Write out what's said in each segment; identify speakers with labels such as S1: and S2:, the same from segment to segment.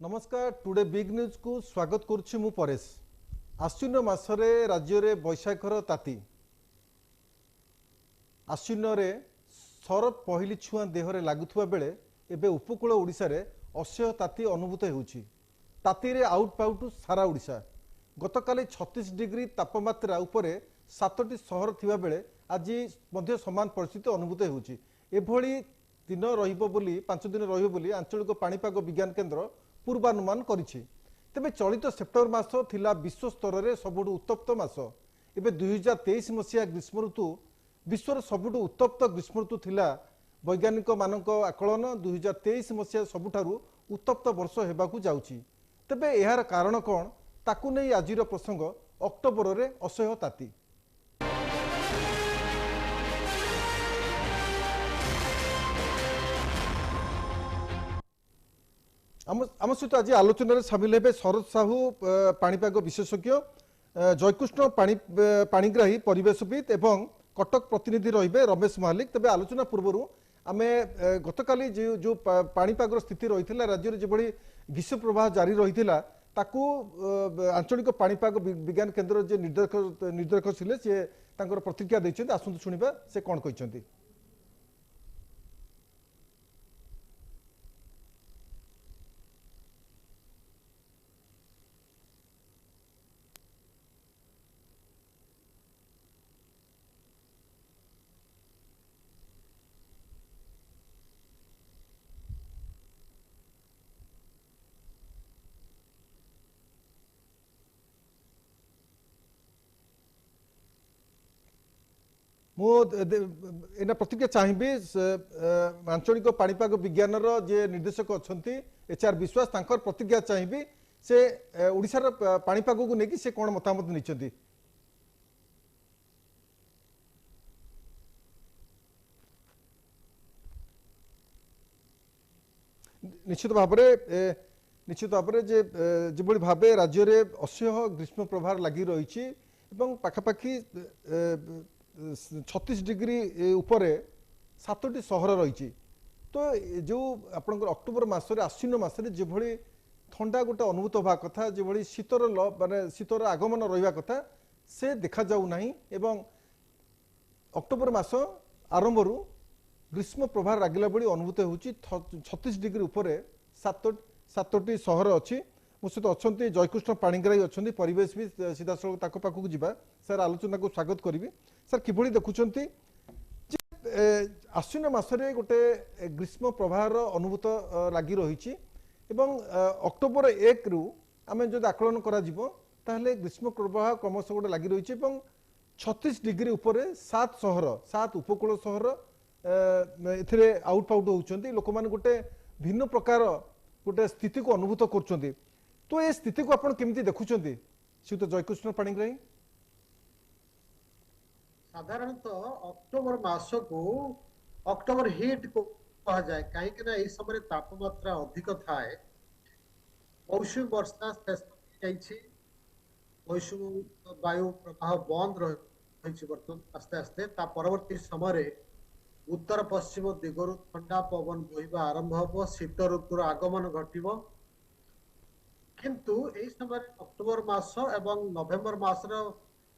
S1: नमस्कार today big news को स्वागत करुच्ची मु परेश। आश्विन मासरे राज्य रे बैशाखर ताती आश्विन रे शरद पहली छुआ देहरे लागुवा बेले एबे उपकूल ओडिशा रे असह्य ताती अनुभूत होउछि। ताती रे आउट पाउट सारा ओडिशा गतकाली 36 डिग्री तापमात्रा उपरे 7टी सहर थिबा बेले आज मध्य समान परिस्थिति अनुभूत होउछि। एभली दिन रहिबो बोली 5 दिन रहिबो बोली आंचलिक पाणीपाग विज्ञान केन्द्र पूर्वानुमान करिछि। तेबे चलित सेप्टेम्बर मास थिला विश्व स्तर रे सबुठु उत्तप्त मास। एबे 2023 मसिया ग्रीष्म ऋतु विश्वर सबुठु उत्तप्त ग्रीष्म ऋतु थिला। वैज्ञानिक मानक आकलन 2023 मसिया सबुठारु उत्तप्त वर्ष हेबाकू जाउछि। तेबे एहार कारण कोन ताकू नै आजिर प्रसंग अक्टोबर रे असह्य ताती। आम सहित आज आलोचन सामिल हे शरद साहू पाणीपाग विशेषज्ञ, जयकृष्ण पाणीग्राही परिवेशविद एवं कटक प्रतिनिधि रहिबे रमेश महालिक। तबे आलोचना पूर्व आम गतकाली जो पाणीपाग स्थिति रही राज्य में जो ग्रीष्म प्रवाह जारी रही ताकू आंचलिक पाणीपाग विज्ञान केन्द्र जे निर्देशक थिले से तांकर प्रतिक्रिया दैछन्ते। आसंतु सुनिबा से कोन कहिसन्ति। एना प्रतिक्रिया चाहिए आंचलिक पाणीपाग विज्ञान जे निर्देशक अच्छा HR विश्वास तांकर प्रतिक्रिया चाहिए से ओडिशार पाणीपाग को लेकिन से कौन मतामत नहीं। निश्चित भाव जो भाव राज्य में असह्य ग्रीष्म प्रभाव लगी रही पाखापाखि 36 डिग्री उपरे 7टी सहर रही। तो जो आपंकर अक्टोबर मसरे आश्विन मसरे जो ठंडा गोटे अनुभूत होगा कथा जो शीतर माने शीतर आगमन रहा कथा से देखा जाऊ नहीं एवं अक्टोबर मास आरंभ ग्रीष्म प्रभाव लगिला बड़ी अनुभूत होउछि। 36 डिग्री उपरे 7टी सहर अच्छी। मो सहित अच्छा जयकृष्ण पाणीग्राही अच्छा परिवेश भी सीधा सड़क ताक पाखक जावा। सर आलोचना को स्वागत करी। सर किभली देखुंट आश्विन मसरे गोटे ग्रीष्म प्रभाव अनुभूत लगी रही अक्टोबर 1 रु आम जो आकलन करा ग्रीष्म प्रभाव क्रमश गोटे लगी रही 36 डिग्री उपरे 7 सहर 7 उपकूल सहर ए आउट पाउट होती लोक मैंने गोटे भिन्न प्रकार गोटे स्थिति को अनुभूत कर। तो ये स्थिति को आपण केमती देखुंट श्रीयुत जयकृष्ण पाणीग्राही।
S2: साधारणतः अक्टोबर मास को अक्टोबर हिट को कहा जाए कहीं समय तापमात्रा अधिक थाए। मौसुमी वर्षा शेष मौसुमी वायु प्रवाह बंद रही बर्तमान आस्ते आस्ते परवर्ती समय उत्तर पश्चिम दिगरु ठंडा पवन बहिबा आरंभ हो शीत ऋतुर आगमन घटिब। किंतु एई समय अक्टोबर मास एवं नवेम्बर मासर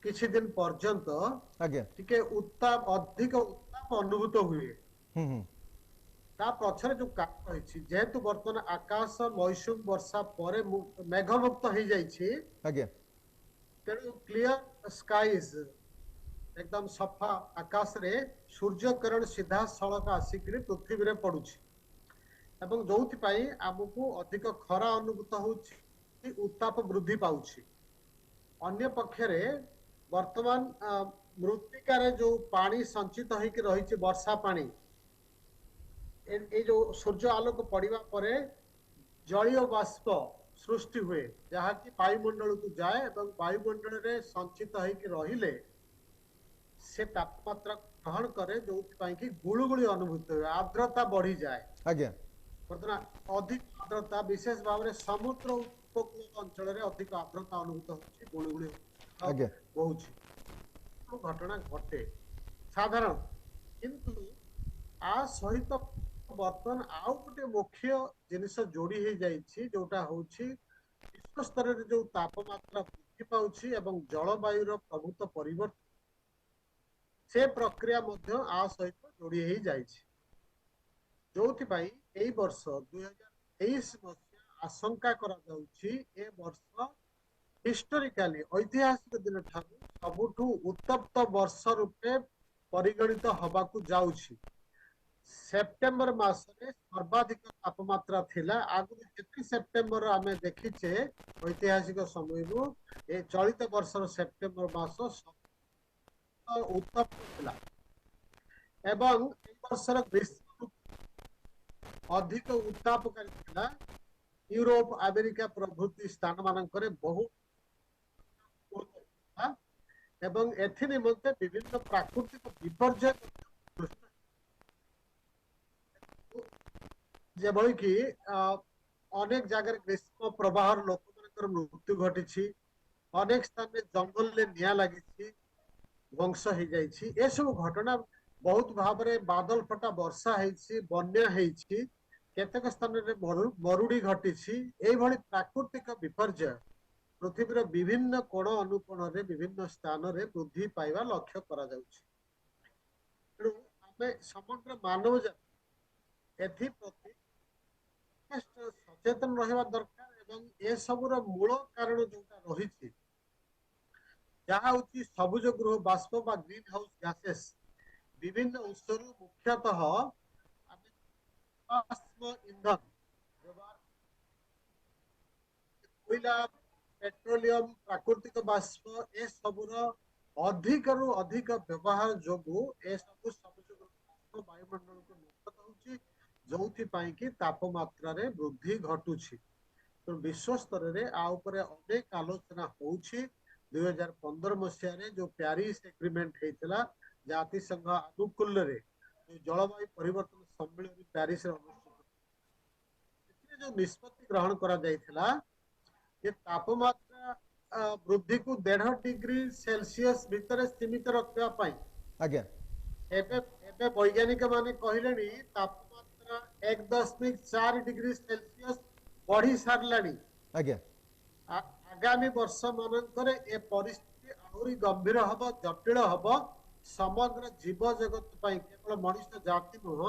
S2: किछि दिन पर्यंत टिके उत्ताप अधिक उत्ताप अनुभूत हुए। ता पछरे जो कारण रही जेहेतु वर्तमान आकाश मौसुम वर्षा पर मेघमुक्त हो जाइए तेणु क्लियर स्काइज एकदम सफा आकाश रे सूर्य किरण सीधा सड़क आसिक पृथ्वी रे पड़ुछि एवं जोथि पई आमको अधिक खरा अनुभूत होउछि उत्ताप वृद्धि पाउछि। अन्य पक्षरे वर्तमान मृत्तिकार जो पानी संचित होइक रही वर्षा पानी ए जो सूर्य आलोक पड़िबा परे जलीय बाष्प सृष्टि हुए जहाँकि वायुमंडल को जाए एवं वायुमंडल रे संचित होइक रहिले से तापमात्रा ग्रहण करे जो कि गुळुगुळी अनुभूत हुए आर्द्रता बढ़ी जाए। बर्तमान अधिक आर्द्रता विशेष भाव में समुद्र उपकूल अंचल रे अधिक आर्द्रता अनुभूत होछि गुळुगुळी होछि घटना घटे साधारण किंतु आ सहित बर्तमान आउ गोटे मुख्य जिनिस जोड़ी हो जाइछि जोटा होछि विश्व स्तर रे जो तापमात्रा वृद्धि पाउछि एवं जलवायु प्रभुत्व परिवर्तन से प्रक्रिया मध्य आ सहित जोड़ी हो जाइछि जोथि पई एई वर्ष 2023 मसिया आशंका करा जाउछि ए वर्ष हिस्टोरिकली ऐतिहासिक दिन ठारू सबुठु उत्तप्त वर्ष रूपे परिगणित हबाकू जाउछि सेप्टेम्बर मासरे सर्वाधिक तापमात्रा थिला आगु जेति सेप्टेम्बर आमे देखिछे ऐतिहासिक समयरु ए चलित वर्षर सेप्टेम्बर मास उत्तप्त थिला एवं ए वर्षर ग्रीष्म अधिक उत्तापकारी थिला यूरोप अमेरिका प्रभृति स्थान मानकरे बहु एवं एथि निमंते विभिन्न प्राकृतिक विपर्यय जेभଳି कि अनेक जगह ग्रीष्म प्रवाह लोक मानकर मृत्यु घटी अनेक स्थान में जंगल ले निया लगी ध्वंस हो जाइछि ए सब घटना बहुत भाव में बादल फटा वर्षा होइछि बन्या होइछि केतेक स्थान रे मरुड़ी घटी एई भଳି प्राकृतिक विपर्यय पृथ्वीर विभिन्न कोण अनुकोण रे विभिन्न स्थान रे वृद्धि पाइबा लक्ष्य करा जाउछि तेणु आमे समग्र मानव जाति एथि प्रति सचेतन रहिबा दरकार एवं ए सबुर मूल कारण जोटा रहिछि जहाँ होछि सबुज गृह बाष्प बा ग्रीन हाउस गैसेस विभिन्न उत्सरु मुख्यतः आमे बाष्प ईंधन व्यवहार कोयला पेट्रोलियम प्राकृतिक बाष्प ए सबुर अधिक रु अधिक व्यवहार जोगु ए सबु सबुज गृह वायुमंडल को निर्गत होछि जोथि पाई कि तापमात्रा रे वृद्धि घटुछि तो विश्व स्तर रे आ ऊपर अनेक आलोचना होछि 2015 मसिया रे जो पेरिस एग्रीमेंट हेतिला जातिसंघ अनुकूल रे जो जलवायु परिवर्तन सम्मेलन पेरिस रे अनुष्ठित जो निष्पत्ति ग्रहण करा जायथिला ये तापमात्रा वृद्धि को 1.5 डिग्री सेल्सियस भीतर सीमित रखिबा पाई
S1: आज्ञा
S2: एबे एबे वैज्ञानिक माने कहिलेनी तापमात्रा 1.4 डिग्री सेल्सियस बढ़ी सारलानी
S1: आज्ञा
S2: आगामी वर्ष मानकर ए परिस्थिति आहुरी गंभीर हब जटिल हब समग्र जीव जगत पाई केवल मनुष्य जाति नुह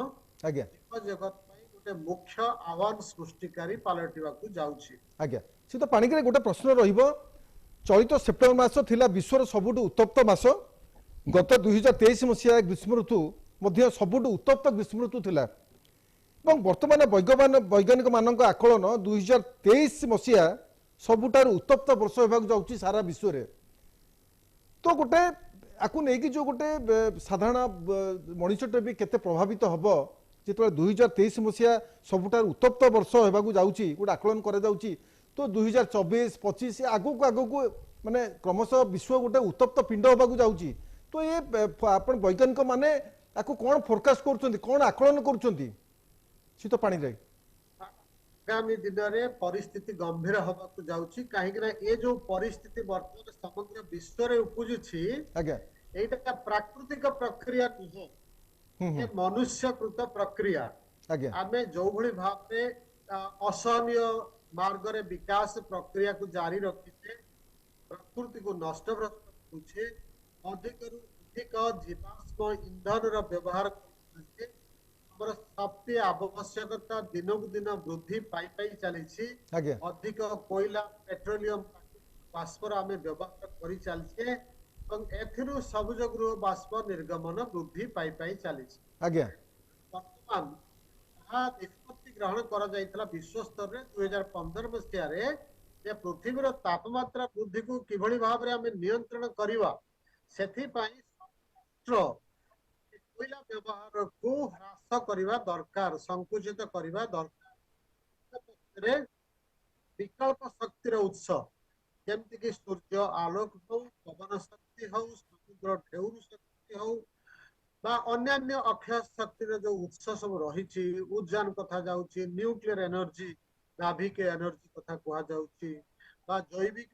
S1: आज्ञा
S2: जीव जगत पाई गोटे मुख्य आह्वान सृष्टिकारी पालटिबा को जाउछि
S1: आज्ञा से तो पानी गोटे प्रश्न रहिबो चलित सेप्टेम्बर मास थिला विश्वर सबुठु उत्तप्त मास गत 2023 मसीहा ग्रीष्म ऋतु मध्य सबुठु उत्तप्त ग्रीष्म ऋतु थिला एवं वर्तमान वैज्ञानिक मानक आकलन 2023 मसीहा सबुठार उत्तप्त वर्ष होगाक जाउछि सारा विश्व रे तो गोटे आकु नेकी जो गोटे साधारण मनुष्यटे भी केते प्रभावित हबो जिते 2023 मसीहा सबुठार उत्तप्त वर्ष होगाक जाउछि गोटे आकलन करा जाउछि तो 2024 25 आगु को माने क्रमशः विश्व गोटे उत्तप्त पिंड होगाक जाउछि तो ये आपण वैज्ञानिक माने आकु कोन फोरकास्ट करछन्ती कोन आकलन करछन्ती शीत पानी रे
S2: आगामी दिन में परिस्थिति गंभीर हवा को जाउछि काहे कि ए जो परिस्थिति वर्तमान समग्र विश्व रे उपजुछि
S1: आज्ञा
S2: एटा प्राकृतिक प्रक्रिया नुह ए मनुष्यकृत प्रक्रिया
S1: आज्ञा
S2: आमे जो भली भाव रे असहनीय मार्ग रे विकास प्रक्रिया को जारी रखिते प्रकृति को नष्ट होछे अधिक रु अधिक जीवाश्म ईंधन रो व्यवहार करछे हमर शक्ति आवश्यकता दिनक दिन वृद्धि पाई पाई चली अधिक कोयला पेट्रोलियम बाष्प आमे व्यवहार करी चलछे एवं एथिरु सबुज गृह बाष्प निर्गमन वृद्धि पाई पाई चली
S1: आज्ञा
S2: वर्तमान निष्पत्ति ग्रहण करा जायतला विश्व स्तर रे 2015 मसिया रे जे पृथ्वीर तापमात्रा वृद्धि को किभଳି भाव रे आमे नियंत्रण करिवा सेथि पाई कोयला व्यवहार को ह्रास करने दरकार संकुचित करने दरकार विकल्प शक्तिर उत्स जमती कि सूर्य आलोक हो पवन शक्ति हो समुद्र ढेउर शक्ति हो बा अन्य अक्षय शक्तिर जो उत्स सब रही उद्यान कथा जाउछि न्यूक्लियर एनर्जी नाभिक एनर्जी कथा कहा जाउछि बा जैविक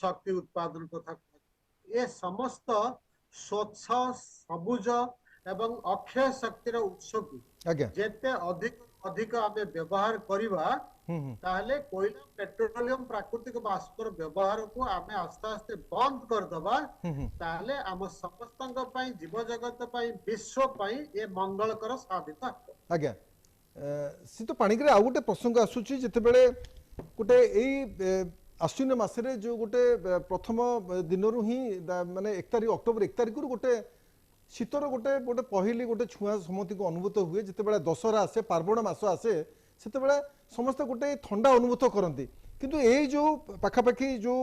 S2: शक्ति उत्पादन कथा ये समस्त स्वच्छ सबुज एवं अक्षय शक्तिर उत्स को जेते अधिक अधिक आमे व्यवहार करिबा ताहले कोयला पेट्रोलियम प्राकृतिक बाष्पर व्यवहार को आमे आस्ते आस्ते बंद कर दबा ताहले आम समस्तंग पई जीव जगत पई विश्व पई ए मंगलकर साबित
S1: आज्ञा सी तो पानी आ गोटे प्रसंग आसूची जितेबले गोटे आश्विन मासरे जो गोटे प्रथम दिन ही माने 1 तारिख अक्टोबर 1 तारिख गोटे शीतर गोटे गोटे पहली गोटे छुआ समति को अनुभूत हुए जितेबले दशहरा आसे पार्वण मास आसे सेतेबले समस्त गोटे ठंडा अनुभूत करती किंतु ये जो पाखापाखि जो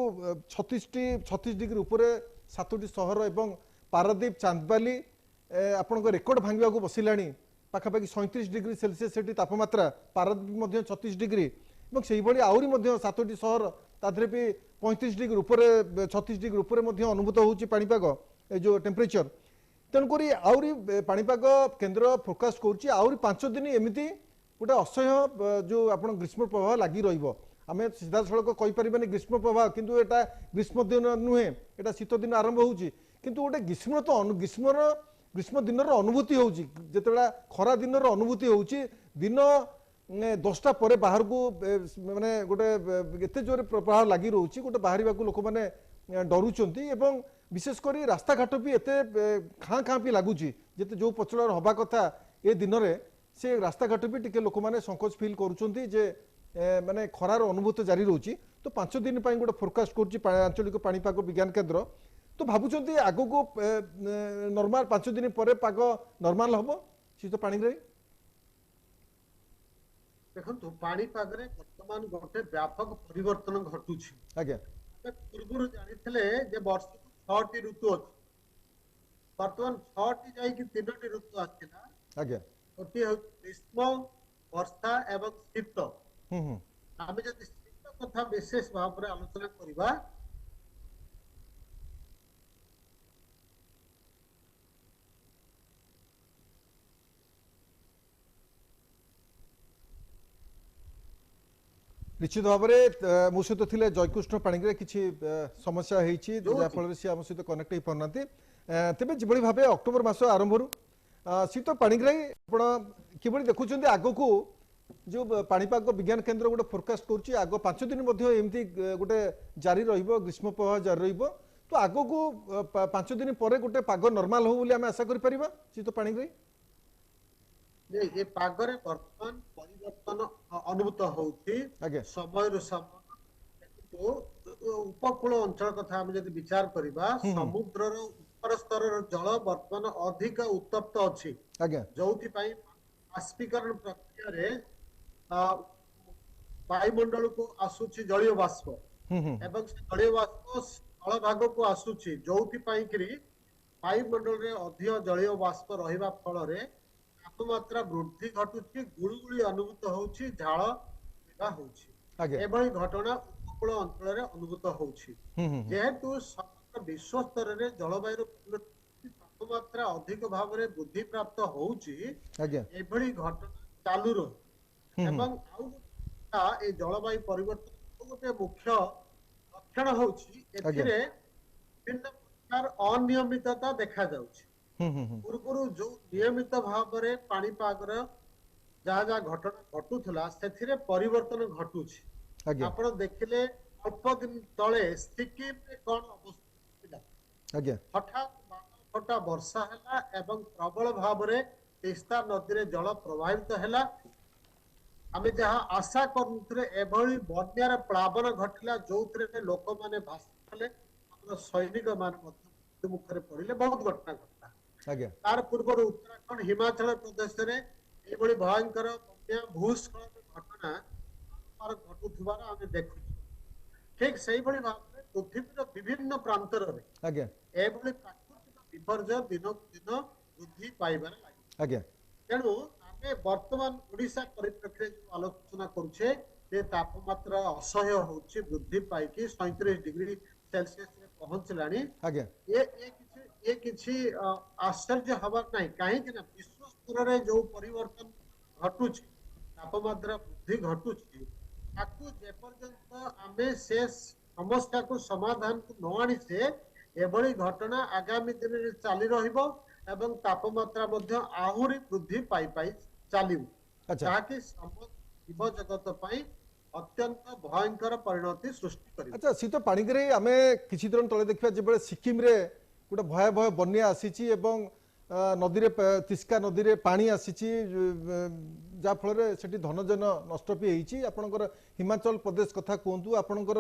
S1: 36 डिग्री ऊपर 7टी सहर एवं पारादीप चांदबाली आपण रेकर्ड भांगा बसिला पाखापाखि 37 डिग्री सेल्सियस से तापमात्रा पारादीप 36 डिग्री से आहरी 7टी सहर तादरे भी 35 डिग्री ऊपर 36 डिग्री ऊपर अनुभूत होची पाणीपाग जो टेम्परेचर तेणुक आहरी पाणीपाग केन्द्र फोरकास्ट करुच्ची आहरी 5 दिन एमती गोटे असह्य जो आप ग्रीष्म प्रभाव लगी रमें सीधा सड़क कहीपर ग्रीष्म प्रभाव किंतु एटा ग्रीष्म दिन नुहे एटा शीत दिन आरंभ होची किंतु गोटे ग्रीष्म तो ग्रीष्म दिन अनुभूति होची जेतेबेला खरा दिन अनुभूति होची दिन 10टा पर बाहर को माने गोटे एते जोर प्रभाव लगी रोची गोटे बाहर लोक मैंने डरुंच एवं विशेषकर रास्ता घाट भी एते खाँ खाँ भी लगुच जिते जो प्रचल हवा कथा ए दिन में से रास्ता घाट भी टिके लोक मैंने संकोच फिल करुँचे जे माने खरार अनुभूत जारी रोची तो 5 दिन गोटे फोरकास्ट करुँच पाणीपाग विज्ञान केन्द्र तो भावुं आग को नॉर्मल 5 दिन पर पाग नॉर्मल हम शीत पानी
S2: देखो पाणीपाग वर्तमान गोटे व्यापक परिवर्तन घटुछि
S1: आज्ञा
S2: पूर्व जानी वर्ष को 6टी ऋतु अच्छी वर्तमान 6टी जाकि 3टी ऋतु आसला
S1: आज्ञा
S2: गोटे ग्रीष्म वर्षा एवं शीत आम जब शीत कथा विशेष भाव में आलोचना करवा
S1: निश्चित भाव में मो सहित थे जयकृष्ण पाणिग्राही किसी समस्या होती जहाँफल सी आम सहित कनेक्ट हो पाना तेज जो भाव अक्टोबर मास आरंभ शीत पाणिग्राही आप कि देखुं आग को जो पाणीपाग विज्ञान केन्द्र गोटे फोरकास्ट करुच्ची आग 5 दिन एमती गोटे जारी ग्रीष्म प्रवाह जारी तो आग को 5 दिन पर गोटे पाग नॉर्मल हो आम आशा कर शीत पाणिग्राही
S2: ये पागरे वर्तमान परिवर्तन अनुभूत होती समय समय उपकूल अंचल कथा हम जब विचार करबा समुद्र ऊपर स्तर जल वर्तमान अधिक उत्तप्त अछि जोथि पई बाष्पीकरण प्रक्रिया रे वायुमंडल को आसुची जलीय बाष्प एवं जलीय बाष्प स्थल भाग को आसुची जोथि पई करी वायुमंडल रे अधिक जलीय बाष्प रहिबा फल रे तापमात्रा वृद्धि घटुची गुड़गुड़ी अनुभूत होची झाड़ होची एभली घटना उपकूल अंचल अनुभूत होची जेहेतु समग्र विश्व स्तर रे जलवायु तापमात्रा अधिक भाव में वृद्धि प्राप्त होची एभली घटना चालू रही एवं ए जलवायु परिवर्तन गोटे मुख्य लक्षण होची एथिरे विभिन्न प्रकार अनियमितता देखा जाउची पूर्व जो नियमित भाव में पाणीपाग जहाँ जहाँ घटना घटुला से परिवर्तन घटुची आप देखिले अल्प दिन तले सिक्किम में कौन अवस्था हठात फटा वर्षा है एवं प्रबल भाव में तीस्ता नदी में जल प्रभावित है आम जहाँ आशा करूँ बन्यार प्लावन घटला जो लोक मैंने भाषा सैनिक मान मुखर पड़े बहुत घटना घटना तार पूर्व उत्तराखंड हिमाचल प्रदेश में भयंकर बन्या भूस्खलन घटना घटुवार आम देखु ठीक से भाव में पृथ्वी विभिन्न प्रांतर प्राकृतिक विपर्य दिन दिन वृद्धि पाइबार लगे तेणु आम वर्तमान ओडिशा परिप्रेक्षी जो आलोचना करुचे तापमात्रा असह्य होची वृद्धि पाई 37 डिग्री सेल्सियस पहुंचला ये किसी आश्चर्य हबार नहीं कहीं विश्व स्तर में जो परिवर्तन घटुची तापमात्रा वृद्धि घटुची जेपर्यंत आमे से समस्या को समाधान को न आनी से एभली घटना आगामी दिन में चली रहिबो एवं तापमात्रा मध्य आहुरी वृद्धि पाई पाई चलिबु जहाँकि जीव जगत पई अत्यंत भयंकर परिणति सृष्टि करिबु।
S1: अच्छा शीत पानी रे आमे किछि दिन तले देखिबा जेबे सिक्किम रे गोटे भयावह बन्या आसीची एवं नदी रे तिस्का नदी रे पानी आसीची जा फल रे सेठी धनजन नष्ट भी होईची। आपनकर हिमाचल प्रदेश कथा कहतु आपनकर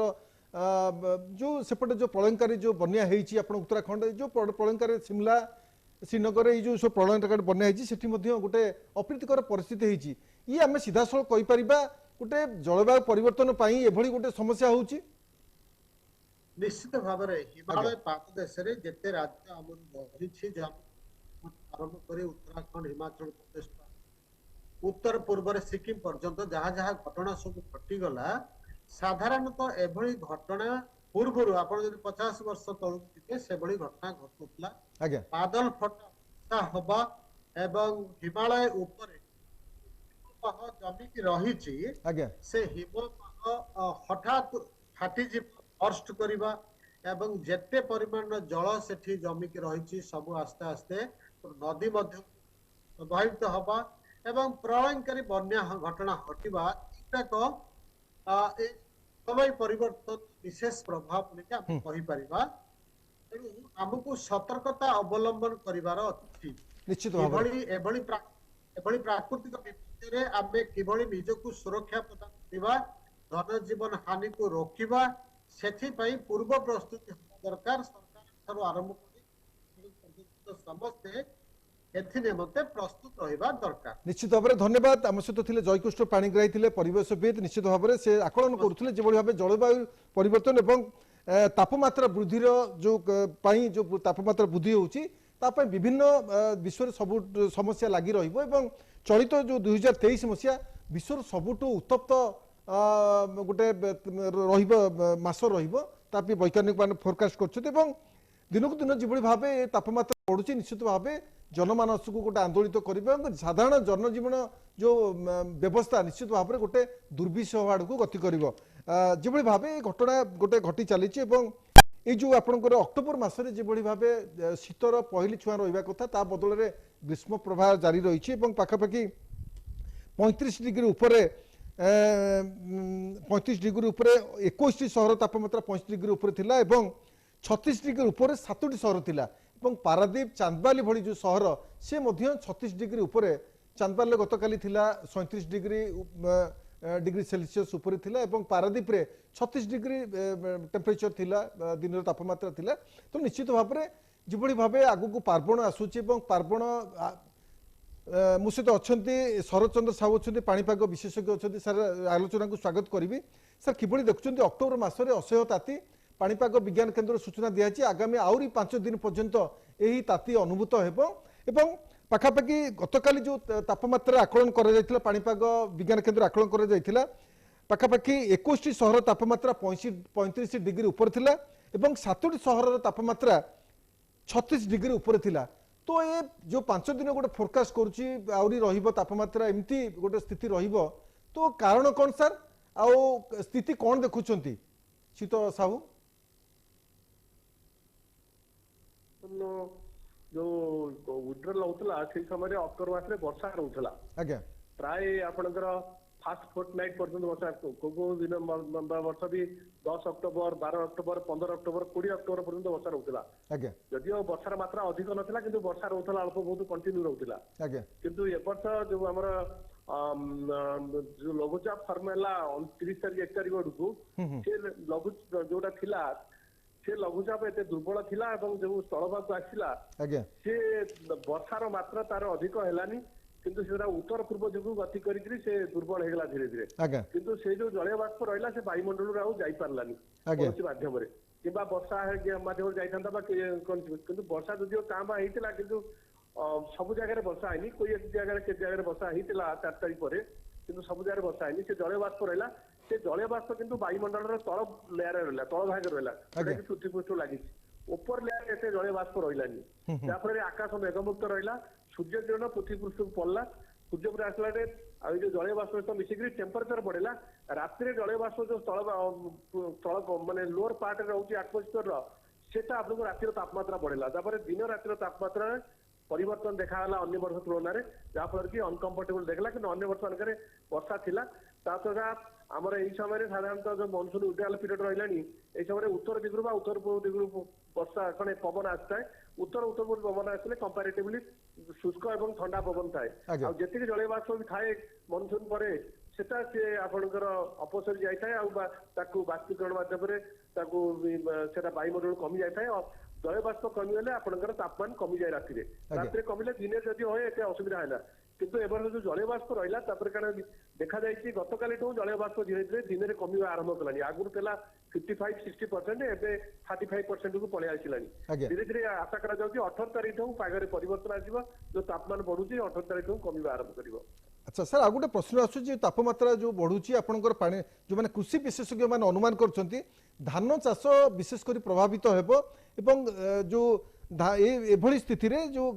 S1: जो सेपटे जो प्रलयंकारी जो बन्या होईची आपन उत्तराखंड जो प्रलयंकारी शिमला श्रीनगर ये जो सब प्रलयंकारी बन्या होईची सेठी मध्ये गोटे अप्रीतिकर परिस्थिति होईची। ये आमे सीधा सळ कहि परिबा गोटे जलवायु परिवर्तन पाई एभली गोटे समस्या होउची।
S2: निश्चित भाव में हिमालय पाददेश रे जेते राज्य हमर रहिछि आरंभ करी उत्तराखंड हिमाचल प्रदेश उत्तर पूर्व रे सिक्किम पर्यंत जहाँ जहाँ घटना सब घटी गला साधारणतः एभली घटना पूर्व आप 50 वर्ष तक से भली घटना घटुला बादल फटा हवा एवं हिमालय ऊपर जमिकी रही से हिमपाह हठात फाटी बर्स्ट करवा एवं जेते परिमाण जल सेठी जमिकी रही सब आस्ते आस्ते नदी मध्य प्रभावित हवा एवं प्रलयंकारी बन्या घटना घटवा समय परिवर्तन विशेष प्रभाव कहीपर तेणु आमको सतर्कता अवलंबन करिवार अछि।
S1: निश्चित
S2: एभली प्राकृतिक विपत्ति आमे किभली निजको सुरक्षा प्रदान करबा धन जीवन हानि को रोकिबा सेथि पई पूर्व प्रस्तुति दरकार सरकार थारो आरंभ करी समस्ते एथि निमते प्रस्तुत रहिबा दरकार।
S1: निश्चित भाव में धन्यवाद। आम सहित थे जयकृष्ण पाणिग्राही थे परिवेशविद। निश्चित भाव में से आकलन करुले जो भाव जलवायु परिवर्तन एवं तापमात्रा वृद्धिर जो जो तापमात्रा वृद्धि होउची तापय विभिन्न विश्व सबु समस्या लगी रहिबो एवं चलित जो 2023 मसिया विश्व सबुठु उत्तप्त गोटे रहिबो मास रहिबो तापि वैज्ञानिक मान फोरकास्ट करछथि एवं दिनकु दिन जिभଳି भाबे तापमात्रा बढ़ुची निश्चित भाबे जनमानस को गोटे आंदोलित करिबा साधारण जनजीवन जो व्यवस्था निश्चित भाव में गोटे दुर्विषह आड़ को गति करिबो जिभଳି भाबे घटना गोटे घटी चली ये जो आपंकर अक्टोबर मासरे जिभଳି भाबे शीतर पहली छुआ रहिबा कथा ता बदल रे ग्रीष्म प्रवाह जारी रही पाखापाखि 35 डिग्री उपरे 35 डिग्री उपरे 21 सहर तापमात्रा 35 डिग्री उपरे थिला एवं 36 डिग्री उपरे 7टी सहर थिला एवं पारादीप चांदबाली भली जो सहर से मध्य 36 डिग्री उपरे चांदबाली गतकाली थिला 37 डिग्री सेल्सियस उपरे थिला एवं पारादीप रे 36 डिग्री टेम्परेचर थिला दिन तापमात्रा थिला। तो निश्चित भाव में जिभଳି भाबे आगु को पार्वण आसुची एवं पार्वण मुसहित अच्छी शरद चंद्र साहू अच्छा पाणीपाग विशेषज्ञ अच्छा सर आलोचना को स्वागत करी सर किभଳି देखुं अक्टोबर मासरे असह्य ताती पाणीपाग विज्ञान केन्द्र सूचना दिखाई आगामी आहरी 5 दिन पर्यंत यही ताती अनुभूत एवं पाखापाखि गतकाली जो तापमात्रा आकलन कर पाणीपाग विज्ञान केन्द्र आकलन कर पाखापाखि 21 सहर तापमात्रा 35 डिग्री ऊपर थिला एवं 7टी सहर तापमात्रा 36 डिग्री ऊपर थिला। तो ये जो 5 दिन गोटे फोरकास्ट करुच्ची आहरी रहिबो तापमात्रा एमती गोटे स्थिति रहिबो तो कारण कौन सर आउ स्थिति कौन देखुछंती शीत साहू
S3: जो विड्रल होता से समय अक्टोबर मास वर्षा रोला प्राय आपंकर फास्ट फोर्टनाइट पर्यटन वर्षा को दिन वर्ष भी 10 अक्टोबर 12 अक्टोबर 15 अक्टोबर 20 अक्टोबर पर्यटन वर्षा रोला जदिव वर्षार मात्रा अधिक नाला कि वर्षा रोला अल्प बहुत कंटिन्यू रोला किंतु ए वर्ष जो आम जो लघुचाप फर्म है 29 तारीख 1 तारीख बेड़ू से लघु जोटा थिला से लघुचाप एत दुर्बल थिला एवं जो स्थलभाग आसला से वर्षार मात्रा तार अधिक है किंतु से उत्तर पूर्व दिगु गति करी से दुर्बल होगा धीरे धीरे किंतु से जो जलीय बाष्प रहा से वायुमंडल जापारानी कौन मध्यम कि वर्षा मध्यम जाता किंतु वर्षा जदिव काँबा होता कि सब जगह वर्षा है कोई एक जगह वर्षा होता 4 तारीख पर किंतु सब जगह वर्षा है से जलीय बाष्प रहा से जलीय बाष्प किंतु वायुमंडल तल लेयर रहा तल भाग रहा पृथ्वी पृष्ठ लगी ऊपर लेयर एत जलीय बाष्प रही जहाँफल आकाश मेघमुक्त रहा सूर्य किरण पृथ्वी पृष्ठ को पड़ला सूर्यपुर आसला जो जलीय बाष्प सहित मिसिक टेम्परेचर बढ़ेगा राति जलीय बाष्प जो तल माने लोअर पार्ट रोचे आटमोस्फियर सेटा आपको रातिर तापमात्रा बढ़ेगा दिन रातिर तापमात्रा परिवर्तन देखाला अन्य वर्ष तुलन में जहाँफल कि अनकम्फर्टेबल देखला कि अन्य वर्ष मान वर्षा थिला छड़ा आमर यही समय साधारणतः जो मनसून उड्राल पीरियड रहा यही समय उत्तर दिगु उत्तर पूर्व दिगु वर्षा कौन पवन आए उत्तर उत्तर पूर्व पवन आसले कंपारेटिवली शुष्क और ठंडा पवन थाए जी जलीय बाष्प भी थाए मनसून पर सेटा सी आपणकर अपसरी जाए बाष्पीकरण मध्यम वायुमंडल कमी जाए जलीय बाष्प कमीगले आपंकर तापमान कमी जाए राति कमिले दिन जदि हुए एत असुविधा है किंतु एबर जो जलीय बाष्प रहा कारण देखा जाए गत काली जलीय बाष्प धीरे धीरे दिन में कमी आरंभ कलानी आगुरी 55-60% एवं 35% को पलि आसला धीरे धीरे आशा करा 18 तारीख पागरे परिवर्तन आसो जो तापमान बढ़ुची 18 तारीख कमी आरंभ कर।
S1: अच्छा सर आ गोटे प्रश्न आसूँ तापमात्रा जो बढ़ुची आपंकर पानी जो मैंने कृषि विशेषज्ञ मैंने अनुमान कर धान चाष विशेषकर प्रभावित होब जो एभली स्थिति रे जो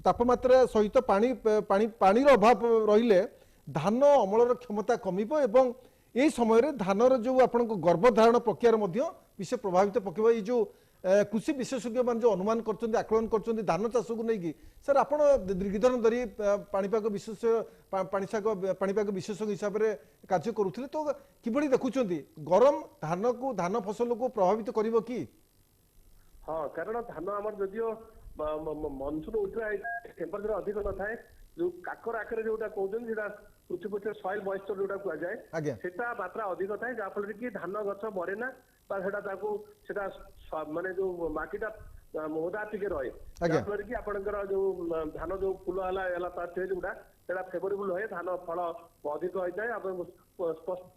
S1: तापमात्रा सहित पानी पानी पानीर अभाव रहिले धान अमलर क्षमता कमिबो एवं यही समय धानर जो आपण गर्भधारण प्रक्रिया विशेष प्रभावित पकेब ये जो कृषि विशेषज्ञ मान जो अनुमान कर आकलन कर धान चाष को लेकिन सर आप दीर्घदिन धरी पाणीपाग विशेषज्ञ हिसाब से कार्य करुले तो किभली देखुं गरम धान को धान फसल को प्रभावित करिवो कि
S3: हाँ कारण धान आम जदियो मनसून उठा टेम्परेचर अधिक न थाए जो काकर आखिर जोटा कहते पृथ्वी पृष्ठ सॉइल मॉइस्चर जोटा कहुए सेटा मात्रा अधिक थाए जहाँफल कि धान गछ मरे ना माने जो माटीटा मोहदा टी रहे जहाँफल कि आपंकर जो धान जो फूल है स्टेज गुड़ा फेवरेबल हुए धान फल अधिक होता है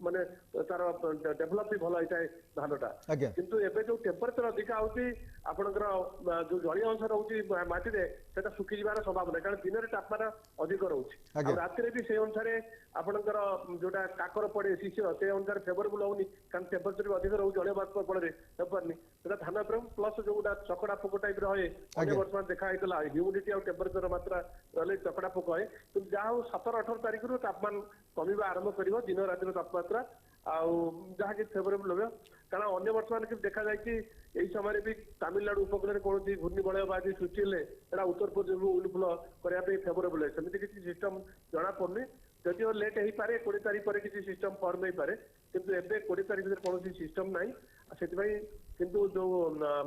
S3: माने तार डेभलप भी भल होता है धानटा किंतु एबे जो टेम्परेचर अधिक आउची आपनकर जो जलीय अंश रहउची माटी रे सेटा सुखी जिबार संभावना कारण दिन रे तापमान अधिक रहउची और राति रे भी से अनुसार आपनकर जोटा काकर पड़े शिशिर से अनुसार फेवरेबल होनी कारण टेम्परेचर भी अधिक रहउ जलीय बाष्प पड़े हेपरनी सेटा धान पर प्लस जोटा चकड़ा पोक टाइप रहे अन्य वर्तमान देखा आइतला ह्यूमिडिटी और टेम्परेचर मात्रा रहले चकड़ा पोक है तो जहाँ 17-18 तारीख रु तापमान कमिबा आरंभ करिवो दिन रातिर तापमात्रा जहाँ कि फेवरेबल हो कारण अन्य वर्ष मान देखा जाए कि यही समय भी तमिलनाडु उपकूल कौन घूर्णिबलय बाजी सृष्टि हेल्ला उत्तर पूर्व उलफुल करने फेवरेबल है सेमती किसी सिस्टम जना पड़नी जदिव लेट हो पारे 20 तारीख पर किसी सिस्टम फर्म हो पारे किंतु एबे 20 तारीख कौन सिस्टम ना से किंतु जो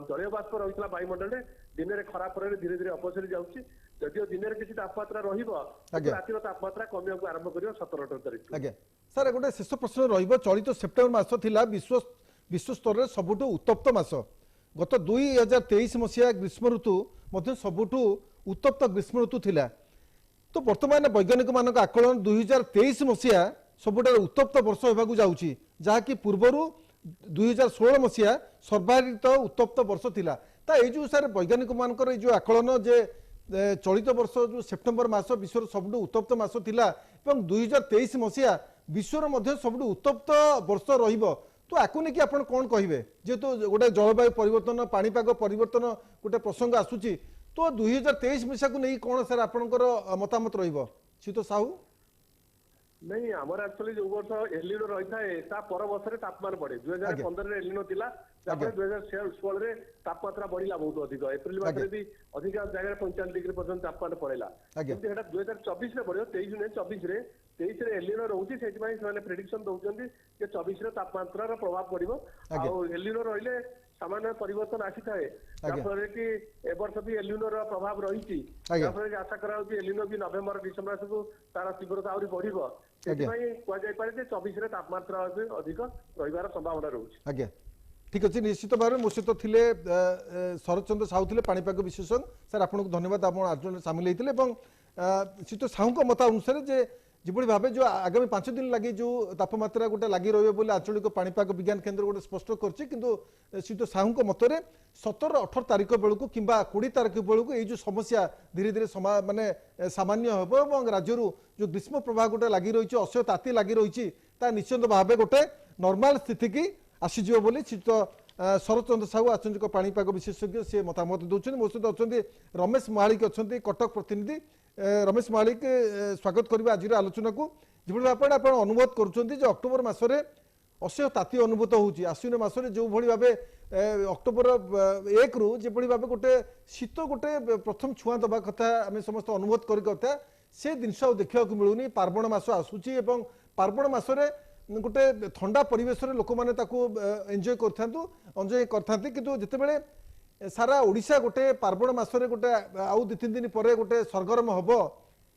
S3: जलीय बाष्प रही वायुमंडल दिन में खराब पर धीरे धीरे अपसरी जाऊँगी जदिव दिन में किसी तापमात्रा रातिर तापमात्रा कमिया आरंभ कर 17-18 तारीख।
S1: सर गोटे शेष प्रश्न रहित सेप्टेम्बर मास थिला विश्व स्तर में सबुठु उत्तप्त मास गत 2023 मसीहा ग्रीष्म ऋतु सबुठु उत्तप्त ग्रीष्म ऋतु थिला तो वर्तमान वैज्ञानिक मान आकलन 2023 मसीहा सबुठार उत्तप्त वर्ष होगा जाऊँगी जहाँकि पूर्वर 2016 मसीहा सर्वाधिक उत्तप्त वर्ष थिला ता ये जो सर वैज्ञानिक मानकर जो आकलन जे चलित वर्ष जो सेप्टेम्बर मास विश्व सबुठु उत्तप्त मास थिला एवं 2023 मसीहा विश्वर मध्य सबुठु उत्तप्त वर्ष रहिबो तो आकु नहीं कि आपण कौन कहिबे जेतु गोटे जलवायु परिवर्तन पाणीपाग परिवर्तन गोटे प्रसंग आसुची तो 2023 मसीहा को नहीं कौन सर आपनकर मतामत रहिबो शीत साहू
S3: नहीं आमर एक्चुअली जो वर्ष एलिनो रही था पर वर्ष तापमान बढ़े 2015 एलिनो थिला 2016 रे तापमात्रा बढ़िला बहुत अधिक एप्रिल मास भी अधिकांश जगह 45 डिग्री पर्यंत तापमान पड़ेला किंतु एटा 2024 रे बढ़ियो 23 ने 24 रे 23 रे एलिनो रहउची सेति पई से प्रेडिक्शन दउचंदी कि 24 रे तापमात्रा रो प्रभाव पड़िबो आ एलिनो रहिले सामान्य परिवर्तन आसी थाए जहाँफल कि ए वर्ष भी एलिनो रो प्रभाव रही जहाँफल कि आशा करा कि एलिनो भी नवेम्बर डिसेम्बर को तार तीव्रता आउरी बढ़िबो सेति पई कोआ जाय पारे जे 24 रे तापमात्रा अधिक रहिबार संभावना रहउची।
S1: आज्ञा ठीक अच्छे निश्चित भाव में मो सहित थे शरद चंद्र साहू थे पाणीपाग विशेषज्ञ सर आपको धन्यवाद आप आज सामिल होते शीत साहू मत अनुसार जे जिभली भाव जो आगामी 5 दिन लगी जो तापमात्रा गोटे लगी रही आंचलिक पाणीपाग विज्ञान केन्द्र गोटे स्पष्ट कर शीत साहू मतरे 17-18 तारीख बेलू कि 20 तारीख बेलू ये जो समस्या धीरे धीरे माने सामान्य हम राज्य जो ग्रीष्म प्रभाव गोटे लगी रही असह्य ताती लगी रही निश्चित भाव गोटे नॉर्मल स्थिति की आसीज बोली शीत शरद चंद्र साहू आंचलिक पाणीपाग विशेषज्ञ सी मतामत दौरान मो सहित अच्छा रमेश महालिक अच्छा कटक प्रतिनिधि रमेश महालिक स्वागत करेंगे आज आलोचना को जो भाव आप अनुभव कर अक्टोबर मसरे ଅସହ୍ୟ ତାତି ଅନୁଭୂତ ହେଉଛି। ଆଶ୍ୱିନ ମାସରେ ଯେଉଁଭଳି ଭାବେ ଅକ୍ଟୋବର 1 ରୁ ଯେଭଳି ଭାବେ ଗୋଟେ ଶୀତ ଗୋଟେ ପ୍ରଥମ ଛୁଆଁ ଦେବା କଥା ଆମେ ସମସ୍ତେ ଅନୁଭବ କରିବା କଥା, ସେ ଜିନିଷ ଆଉ ଦେଖିବାକୁ ମିଳୁନି। ପାର୍ବଣ ମାସ ଆସୁଛି ଏବଂ ପାର୍ବଣ ମାସରେ ଗୋଟେ ଥଣ୍ଡା ପରିବେଶରେ ଲୋକମାନେ ତାକୁ ଏନ୍ଜୟ କରିଥାନ୍ତି, କିନ୍ତୁ ଯେତେବେଳେ ସାରା ଓଡ଼ିଶା ଗୋଟେ ପାର୍ବଣ ମାସରେ ଗୋଟେ ଆଉ 2-3 ଦିନ ପରେ ଗୋଟେ ସରଗରମ ହେବ,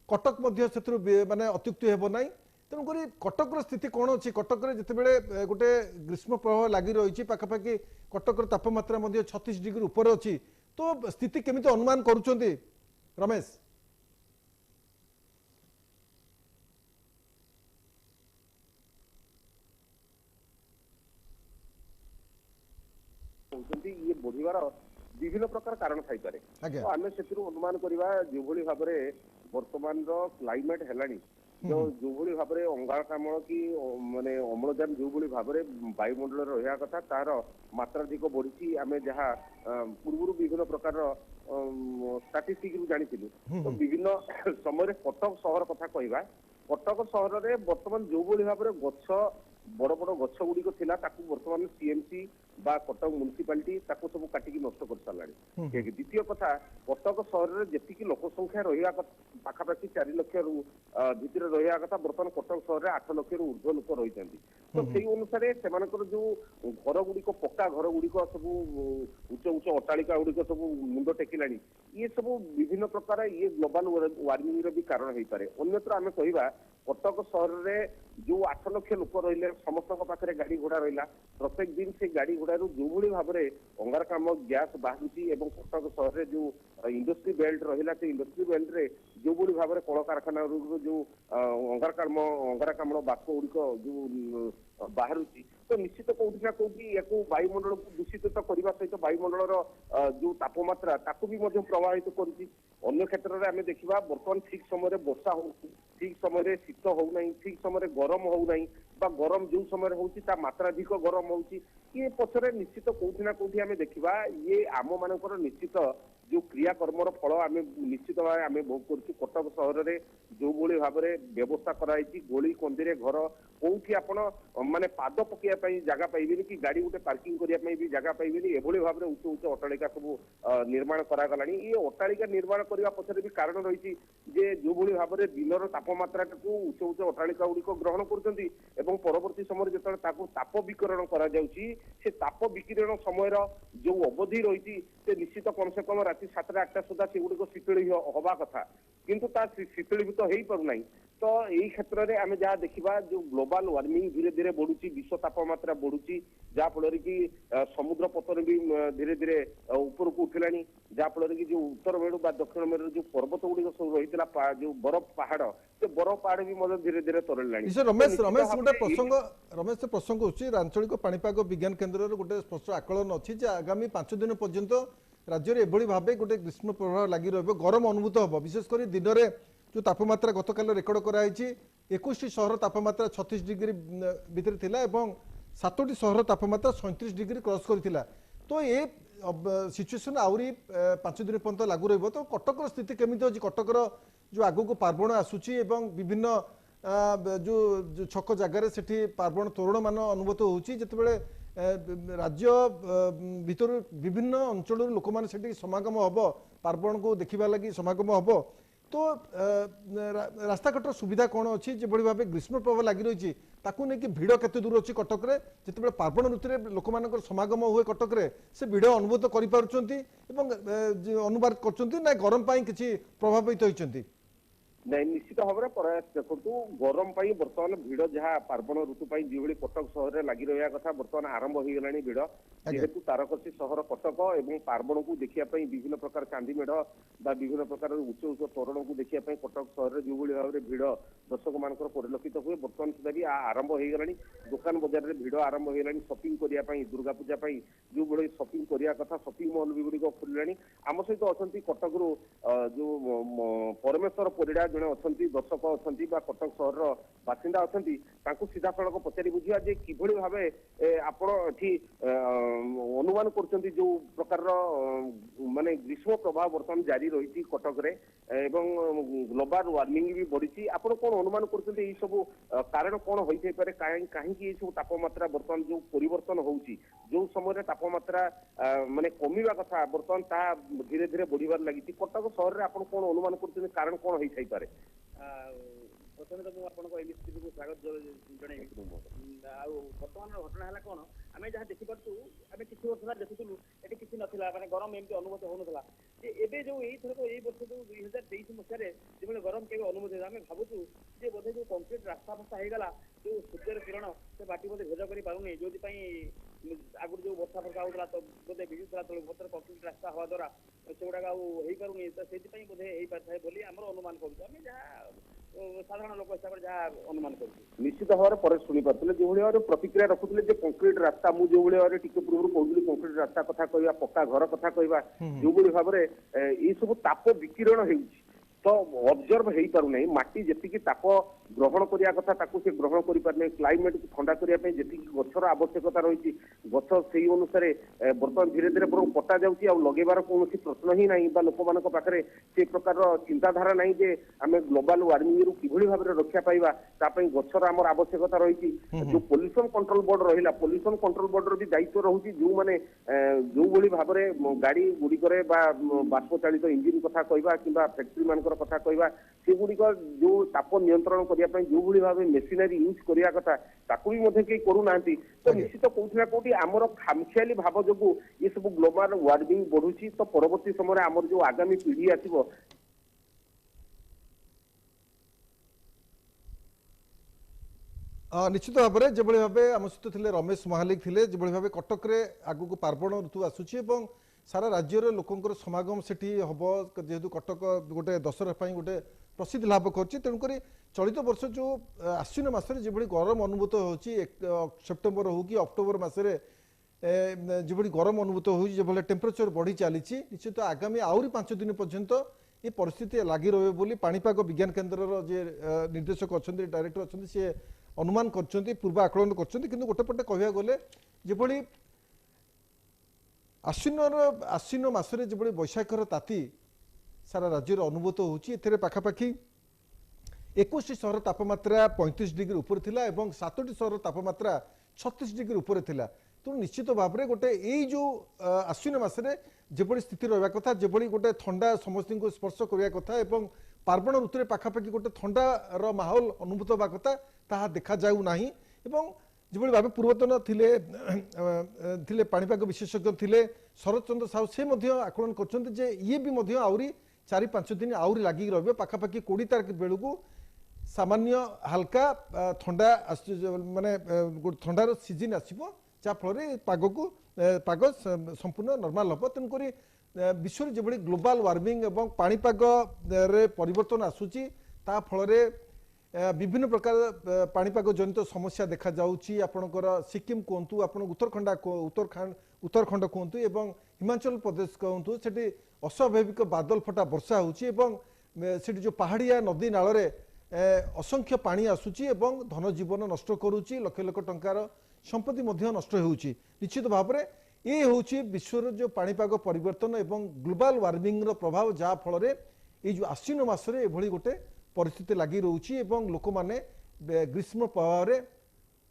S1: କଟକ ମଧ୍ୟ ସେଥିରୁ ମାନେ ଅତ୍ୟୁକ୍ତି ହେବ ନାହିଁ। ତେଣୁକରି କଟକର ସ୍ଥିତି କ'ଣ ଅଛି? କଟକରେ ଯେତେବେଳେ ଗୋଟେ ଗ୍ରୀଷ୍ମ ପ୍ରବାହ ଲାଗି ରହିଛି, ପାଖାପାଖି କଟକର ତାପମାତ୍ରା ମଧ୍ୟ 36 ଡିଗ୍ରୀ ଉପରେ ଅଛି, ତ ସ୍ଥିତି କେମିତି ଅନୁମାନ କରୁଛନ୍ତି ରମେଶ?
S4: ଇଏ ବଢିବାର ବିଭିନ୍ନ ପ୍ରକାର କାରଣ ଥାଇପାରେ। ଆମେ ସେଥିରୁ ଅନୁମାନ କରିବା ଯେଭଳି ଭାବରେ ବର୍ତ୍ତମାନର କ୍ଲାଇମେଟ ହେଲାଣି, ଯୋଉଭଳି ଭାବରେ ଅଙ୍ଗାରକାମ୍ଳ କି ମାନେ ଅମ୍ଳଜାନ ଯୋଉଭଳି ଭାବରେ ବାୟୁମଣ୍ଡଳରେ ରହିବା କଥା ତାର ମାତ୍ରାଧିକ ବଢିଛି। ଆମେ ଯାହା ପୂର୍ବରୁ ବିଭିନ୍ନ ପ୍ରକାରର ଷ୍ଟାଟିଷ୍ଟିକରୁ ଜାଣିଥିଲୁ, ତ ବିଭିନ୍ନ ସମୟରେ କଟକ ସହର କଥା କହିବା, କଟକ ସହରରେ ବର୍ତ୍ତମାନ ଯୋଉଭଳି ଭାବରେ ଗଛ ବଡ ବଡ ଗଛ ଗୁଡିକ ଥିଲା ତାକୁ ବର୍ତ୍ତମାନ ସିଏମସି বা କଟକ ମ୍ୟୁନିସିପାଲିଟି ତାକୁ ସବୁ କାଟିକି ନଷ୍ଟ କରିସାରିଲାଣି। ଦ୍ୱିତୀୟ କଥା, କଟକ ସହରରେ ଯେତିକି ଲୋକ ସଂଖ୍ୟା ରହିବା କଥା ପାଖାପାଖି 4 ଲକ୍ଷରୁ ଭିତରେ ରହିବା କଥା, ବର୍ତ୍ତମାନ କଟକ ସହରରେ 8 ଲକ୍ଷରୁ ଉର୍ଦ୍ଧ୍ୱ ଲୋକ ରହିଛନ୍ତି। ତ ସେଇ ଅନୁସାରେ ସେମାନଙ୍କର ଯୋଉ ଘର ଗୁଡିକ ପକ୍କା ଘର ଗୁଡିକ ସବୁ ଉଚ୍ଚ ଉଚ୍ଚ ଅଟ୍ଟାଳିକା ଗୁଡିକ ସବୁ ମୁଣ୍ଡ ଟେକିଲାଣି। ଇଏ ସବୁ ବିଭିନ୍ନ ପ୍ରକାର ଇଏ ଗ୍ଲୋବାଲ ୱାର୍ମିଂର ବି କାରଣ ହେଇପାରେ। ଅନ୍ୟତ୍ର ଆମେ କହିବା କଟକ ସହରରେ ଯୋଉ 8 ଲକ୍ଷ ଲୋକ ରହିଲେ, ସମସ୍ତଙ୍କ ପାଖରେ ଗାଡି ଘୋଡା ରହିଲା, ପ୍ରତ୍ୟେକ ଦିନ ସେ ଗାଡି ଘୋଡାରୁ ଯୋଉଭଳି ଭାବରେ ଅଙ୍ଗାରକାମ୍ଳ ଗ୍ୟାସ ବାହାରୁଛି ଏବଂ କଟକ ସହରରେ ଯୋଉ ଇଣ୍ଡଷ୍ଟ୍ରି ବେଲ୍ଟ ରହିଲା, ସେ ଇଣ୍ଡଷ୍ଟ୍ରି ବେଲ୍ଟରେ ଯୋଉଭଳି ଭାବରେ କଳକାରଖାନାରୁ ଯୋଉ ଅଙ୍ଗାରକାମ୍ଳ ବାଷ୍ପ ଗୁଡିକ ଯୋଉ ବାହାରୁଛି, ତ ନିଶ୍ଚିତ କୋଉଠି ନା କୋଉଠି ୟାକୁ ବାୟୁମଣ୍ଡଳକୁ ଦୂଷିତ କରିବା ସହିତ ବାୟୁମଣ୍ଡଳର ଯୋଉ ତାପମାତ୍ରା ତାକୁ ବି ମଧ୍ୟ ପ୍ରଭାବିତ କରୁଛି। ଅନ୍ୟ କ୍ଷେତ୍ରରେ ଆମେ ଦେଖିବା ବର୍ତ୍ତମାନ ଠିକ ସମୟରେ ବର୍ଷା ହଉଛି, ଠିକ ସମୟରେ ଶୀତ ହଉନାହିଁ, ଠିକ ସମୟରେ ଗରମ ହଉନାହିଁ, ବା ଗରମ ଯୋଉ ସମୟରେ ହଉଛି ତା ମାତ୍ରାଧିକ ଗରମ ହଉଛି। ଇଏ ପଛରେ ନିଶ୍ଚିତ କୋଉଠି ନା କୋଉଠି ଆମେ ଦେଖିବା ଇଏ ଆମ ମାନଙ୍କର ନିଶ୍ଚିତ ଯୋଉ କ୍ରିୟାକର୍ମର ଫଳ ଆମେ ନିଶ୍ଚିତ ଭାବେ ଆମେ ଭୋଗ କରୁଛୁ। କଟକ ସହରରେ ଯୋଉଭଳି ଭାବରେ ବ୍ୟବସ୍ଥା କରାଯାଇଛି, ଗଳି କନ୍ଦିରେ ଘର, କୋଉଠି ଆପଣ ମାନେ ପାଦ ପକେଇବା ପାଇଁ ଜାଗା ପାଇବେନି କି ଗାଡି ଗୋଟେ ପାର୍କିଂ କରିବା ପାଇଁ ବି ଜାଗା ପାଇବେନି, ଏଭଳି ଭାବରେ ଉଚ୍ଚ ଉଚ୍ଚ ଅଟ୍ଟାଳିକା ସବୁ ନିର୍ମାଣ କରାଗଲାଣି। ଏ ଅଟ୍ଟାଳିକା ନିର୍ମାଣ କରିବା ପଛରେ ବି କାରଣ ରହିଛି ଯେ ଯୋଉଭଳି ଭାବରେ ଦିନର ତାପମାତ୍ରାଟାକୁ ଉଚ୍ଚ ଉଚ୍ଚ ଅଟ୍ଟାଳିକା ଗୁଡିକ ଗ୍ରହଣ କରୁଛନ୍ତି ଏବଂ ପରବର୍ତ୍ତୀ ସମୟରେ ଯେତେବେଳେ ତାକୁ ତାପ ବିକିରଣ କରାଯାଉଛି, ସେ ତାପ ବିକିରଣ ସମୟର ଯୋଉ ଅବଧି ରହିଛି ସେ ନିଶ୍ଚିତ କମ ସେ କମ ରାତି 7-8ଟା ସୁଦ୍ଧା ସେଗୁଡିକ ଶୀତଳୀ ହବା କଥା, କିନ୍ତୁ ତା ଶୀତଳୀଭୂତ ହେଇପାରୁନାହିଁ। ତ ଏଇ କ୍ଷେତ୍ରରେ ଆମେ ଯାହା ଦେଖିବା ଯୋଉ ଗ୍ଲୋବାଲ ୱାର୍ମିଂ ଧୀରେ ଧୀରେ ବଢୁଛି, ବିଶ୍ୱ ତାପମାତ୍ରା ବଢୁଛି, ଯାହା ଫଳରେ କି ସମୁଦ୍ର ପତନ ବି ଧୀରେ ଧୀରେ ଉପରକୁ ଉଠିଲାଣି, ଯାହା ଫଳରେ କି ଯୋଉ ଉତ୍ତର ମେରୁ ବା ଦକ୍ଷିଣ ମେରୁର ଯୋଉ ପର୍ବତ ଗୁଡିକ ସବୁ ରହିଥିଲା, ଯୋଉ ବରଫ ପାହାଡ, ସେ ବରଫ ପାହାଡ ବି ମଧ୍ୟ ଧୀରେ ଧୀରେ ତରଳିଲାଣି।
S1: ରମେଶ ଗୋଟେ ପ୍ରସଙ୍ଗ ହେଉଛି, ଆଞ୍ଚଳିକ ପାଣିପାଗ ବିଜ୍ଞାନ କେନ୍ଦ୍ରର ଗୋଟେ ସ୍ପଷ୍ଟ ଆକଳନ ଅଛି ଯେ ଆଗାମୀ 5 ଦିନ ପର୍ଯ୍ୟନ୍ତ ରାଜ୍ୟରେ ଏଭଳି ଭାବେ ଗୋଟେ ଗ୍ରୀଷ୍ମ ପ୍ରବାହ ଲାଗି ରହିବ, ଗରମ ଅନୁଭୂତ ହେବ। ବିଶେଷ କରି ଦିନରେ ଯୋଉ ତାପମାତ୍ରା ଗତକାଲି ରେକର୍ଡ କରାଯାଇଛି, 21ଟି ସହର ତାପମାତ୍ରା 36 ଡିଗ୍ରୀ ଭିତରେ ଥିଲା ଏବଂ 7ଟି ସହର ତାପମାତ୍ରା 37 ଡିଗ୍ରୀ କ୍ରସ୍ କରିଥିଲା। ତ ଏ ସିଚୁଏସନ୍ ଆହୁରି 5 ଦିନ ପର୍ଯ୍ୟନ୍ତ ଲାଗୁ ରହିବ। ତ କଟକର ସ୍ଥିତି କେମିତି ଅଛି? କଟକର ଯୋଉ ଆଗକୁ ପାର୍ବଣ ଆସୁଛି ଏବଂ ବିଭିନ୍ନ ଯୋଉ ଛକ ଜାଗାରେ ସେଠି ପାର୍ବଣ ତୋରଣ ମାନ ଅନୁଭୂତ ହେଉଛି, ଯେତେବେଳେ ରାଜ୍ୟ ଭିତରୁ ବିଭିନ୍ନ ଅଞ୍ଚଳରୁ ଲୋକମାନେ ସେଠି ସମାଗମ ହେବ, ପାର୍ବଣକୁ ଦେଖିବା ଲାଗି ସମାଗମ ହେବ। তো রাস্তাঘাটর সুবিধা কোণ অছি যেভাবে ভাবে গ্রীষ্ম প্রবাহ লাগি রয়েছে তাকে নেই ভিড় কেতে দূর অছি কটকরে যেতবে পার্বণ ঋতুরে লোক সমাগম হুয়ে কটকরে সে ভিড় অনুভূত করে পারুচ্ছেন এবং অনুবাদ করছেন না গরম পাই কিছু প্রভাবিত হয়েছেন?
S4: ନାଇଁ ନିଶ୍ଚିତ ଭାବରେ ପ୍ରୟାସ ଦେଖନ୍ତୁ, ଗରମ ପାଇଁ ବର୍ତ୍ତମାନ ଭିଡ ଯାହା ପାର୍ବଣ ଋତୁ ପାଇଁ ଯେଭଳି କଟକ ସହରରେ ଲାଗି ରହିବା କଥା ବର୍ତ୍ତମାନ ଆରମ୍ଭ ହେଇଗଲାଣି ଭିଡ। ଯେହେତୁ ତାରକସି ସହର କଟକ ଏବଂ ପାର୍ବଣକୁ ଦେଖିବା ପାଇଁ ବିଭିନ୍ନ ପ୍ରକାର ଚାନ୍ଦି ମେଢ ବା ବିଭିନ୍ନ ପ୍ରକାର ଉଚ୍ଚ ଉଚ୍ଚ ତୋରଣକୁ ଦେଖିବା ପାଇଁ କଟକ ସହରରେ ଯୋଉଭଳି ଭାବରେ ଭିଡ ଦର୍ଶକ ମାନଙ୍କର ପରିଲକ୍ଷିତ ହୁଏ, ବର୍ତ୍ତମାନ ସୁଦ୍ଧା ବି ଆରମ୍ଭ ହେଇଗଲାଣି। ଦୋକାନ ବଜାରରେ ଭିଡ ଆରମ୍ଭ ହେଇଗଲାଣି। ସପିଂ କରିବା ପାଇଁ, ଦୁର୍ଗା ପୂଜା ପାଇଁ ଯୋଉଭଳି ସପିଂ କରିବା କଥା ସପିଂ ମଲ୍ ଗୁଡ଼ିକ ଖୋଲିଲାଣି। ଆମ ସହିତ ଅଛନ୍ତି କଟକରୁ ଯୋଉ ପରମେଶ୍ୱର ପରିଡ଼ା जड़े अच्छा दर्शक अच्छा कटक सहर बासिंदा अच्छा सीधा सड़क पचारि बुझा जे किभଳି भावे आपण एठी अनुमान कर जो प्रकार माने ग्रीष्म प्रभाव बर्तमान जारी रही कटक रे एवं ग्लोबल वार्मिंग भी बढ़ी आपण कौन अनुमान कर सब कारण कौन होई पारे कहीं सब तापमात्रा बर्तमान जो परिवर्तन होउची जो समय तापमात्रा माने कमिवा कथा बर्तमान ता धीरे धीरे बढ़िबार लगी कटक सहर रे आपण कौन अनुमान कर कारण कौन होई पारे
S5: प्रथम तो मुझे एनएसटीवी को स्वागत जनइबी बर्तमान घटना है कौन आम जहाँ देखिपु आम किसी वर्ष है देखुलू ये किसी नाला मानते गरम एमती अनुभूत होना एवं जो यही वर्ष जो 2023 मसीह जो गरम के अनुभूत है आम भावुँ जे बोधे जो कंक्रीट रास्ता फास्ता होगा जो सूर्यर किरण से बाटी बोधे भेज कर पारे जो आगुरी जो वर्षा फर्षा होता तो बोधे विद्युत चलाचल बर्तमान कंक्रीट रास्ता हवा द्वारा से गुड़ाक आनी तो से बोधे हो पारे बोली आम अनुमान करें जहाँ साधारण लोक हिसाब से जहाँ अनुमान कर
S4: निश्चित भाव में पर शुणी पारे जो भाव प्रतिक्रिया रखुले कंक्रीट रास्ता मुझे जो भाव टी पूर्व कहूली कंक्रीट रास्ता कथा कह पक्का घर कथा कह जो भाव में ये सब ताप विकिरण हो तो ऑब्जर्व हो पार नहीं माटी जी ताप ग्रहण करने कथा से ग्रहण कर पारे क्लाइमेट को ठंडा करने जी गचर आवश्यकता रही गच से अनुसार बर्तमान धीरे धीरे बरং कटा जाऊँगी लगेबार कौन प्रश्न ही ना लोक मान पाखे से प्रकार चिंताधारा ना जे आम ग्लोबल वार्मिंग रु कि भाव में रक्षा पाइबा गचर आम आवश्यकता रही जो पोल्यूशन कंट्रोल बोर्ड रहा पोल्यूशन कंट्रोल बोर्ड भी दायित्व रोचे जो मैंने जो भाव में गाड़ी गुड़िक बाष्प चालित इंजिन कथा कहवा कि फैक्ट्री मान कथा कहवा से गुड़िक जो ताप नियंत्रण करने जो भाव मेसिनरी यूज करने कथा ताकू भी कई करूना तो निश्चित कौटी ना कौटी आमर खामखियाली भाव जो ये सब ग्लोबल वार्मिंग बढ़ुची तो परवर्ती समय आमर जो आगामी पीढ़ी आसो
S1: निश्चित भाव में जो भाव आम सहित थे रमेश महालिक थे जो भाव कटक आगक पार्वण ऋतु आसूची सारा राज्यर लोकंर समागम सेठी हम जेहेतु कटक गोटे दशहरा गोटे प्रसिद्धि लाभ कर तेणुक चलित वर्ष जो आश्विन मसरे जो गरम अनुभूत हो सेप्टेम्बर हो कि अक्टोबर मसरे जो गरम अनुभूत हो टेम्परेचर बढ़ी चली निश्चित आगामी आहरी 5 दिन पर्यंत ये परिस्थिति लगी रही पाणीपाग विज्ञान केन्द्र जे निर्देशक अच्छा डायरेक्टर अच्छा सी अनुमान कर पूर्व आकलन कर गोटे पटे कह गले जो आश्विन मसरे जो बैशाखर ताती सारा राज्य अनुभूत होती पाखापाखि 21 सहर तापमात्रा 35 डिग्री ऊपर थिला एवं 7टी सहर तापमात्रा 36 डिग्री ऊपर थिला तो निश्चित भाव में गोटे यही जो आश्विन मसरे जो स्थिति रहा कथा जो गोटे ठंडा समस्त को स्पर्श करने कथा एवं पार्वण ऋतु पाखापाखि गोटे ठंडार माहौल अनुभूत होगा कथा ताहा देखा जाऊ नाही एवं जो भाव पूर्वतन थिले पाणीपाग विशेषज्ञ थिले शरद चंद्र साहू से आकलन कर ये भी आहरी 4-5 दिन आहरी लगी रही पाखापाखि 20 तारीख बेलू सामान्य हल्का ठंडा माने ठंडार सीजन आसो जहाँफल पाग को पाग संपूर्ण नॉर्मल हम तेणुक विश्व जो ग्लोबल वार्मिंग और पाणीपाग परिवर्तन आसूची ता फल विभिन्न प्रकार पाणीपाग जनित समस्या देखा जाउची आपणकर सिक्किम कहतु आप उत्तराखंड कहतु एवं हिमाचल प्रदेश कहतु से अस्वाभाविक बादल फटा वर्षा होची से जो पहाड़िया नदी नाल असंख्य पानी आसूची एवं धन जीवन नष्ट करुच्ची लक्ष लक्ष टंकार संपत्ति नष्ट होउची निश्चित भाव में ये होची विश्वर जो पाणीपाग परिवर्तन एवं ग्लोबल वार्मिंग प्रभाव जहाँ फल ये जो आश्विन मसरे एभली गोटे परिस्थिति लगी रोची एवं लोक माने ग्रीष्म प्रभाव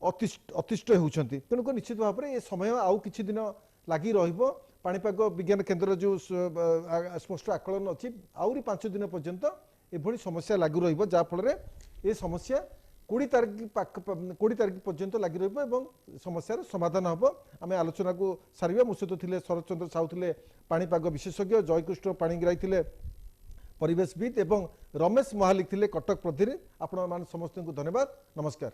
S1: अतिष्ठ होती तेणुक निश्चित भाव में ये समय आउ किछि दिन लगी रहिबो पाणीपाग विज्ञान केन्द्र जो स्पष्ट आकलन अच्छी आहरी 5 दिन पर्यंत एभली समस्या लागू रहिबो जहाँफल ये समस्या 20 तारीख पर्यंत लगी रहिबो समस्यार समाधान हम आम आलोचना को सारिबा मो सहित थिले शरद चंद्र साहू थिले पाणीपाग विशेषज्ञ जयकृष्ण पाणिग्राही थिले परिवेशविद एवं रमेश महालिक थिले कटक प्रतिनिधि आपण मान समस्त को धन्यवाद नमस्कार।